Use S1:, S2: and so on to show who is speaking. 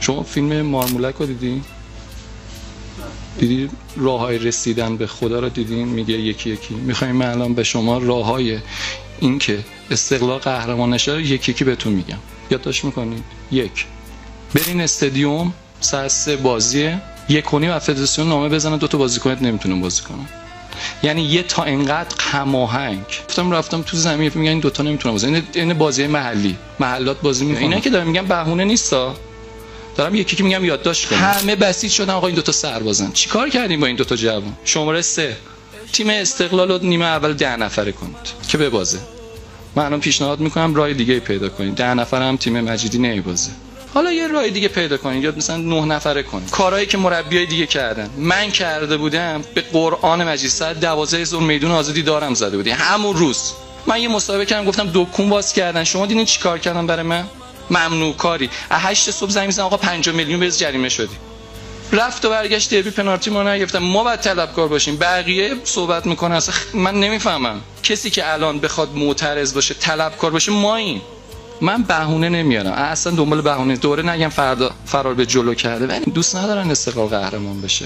S1: شما فیلم مارمولک رو دیدی راههای رسیدن به خدا رو دیدین؟ میگه یکی یکی. میخوایم من الان به شما راههای این که استقلال قهرمان نشه یکی یکی بهتون میگم. یادداشت میکنید؟ 1. برین استادیوم ساعت 3 بازیه، 1:30 و فدراسیون نامه بزنه 2 تا بازیکنت نمیتونن بازی کنن. یعنی یه تا اینقدر هماهنگ. رفتم تو زمین میگن این 2 تا نمیتونن بازی. این بازی محلی، محلات بازی میکنن. اینا که دارم میگم بهونه نیستا. دارم یکی که میگم یادداشت کن. همه بسیج شدن آقا این 2 تا سربازن. چیکار کردیم با این 2 تا جوان؟ شماره 3 تیم استقلال رو نیمه اول 10 نفره کنید که ببازه. من الان پیشنهاد میکنم راه دیگه پیدا کنید. 10 نفره هم تیم مجیدی نمیبازه. حالا یه راه دیگه پیدا کنید، یا مثلا 9 نفره کنید. کارهایی که مربیای دیگه کردن من کرده بودم، به قرآن مجید ساعت 12 ظهر میدون آزادی دارم زده بودی. همون روز من یه مسابقه کردم، گفتم دکون باز کردن. شما دیدین چیکار کردن برای من؟ ممنوع کاری. 8 صبح زنگ میزنن آقا 5 میلیون بز جریمه شدی. رفت و برگشت دربی پنالتی ما نگرفتم. ما باید طلبکار باشیم. بقیه صحبت میکنه اصلا من نمیفهمم. کسی که الان بخواد معترض باشه طلبکار باشه ماییم. من بهونه نمیارم اصلا، دنبال بهونه دوره نگم فردا فرار به جلو کرده، ولی دوست ندارن استقلال قهرمان بشه.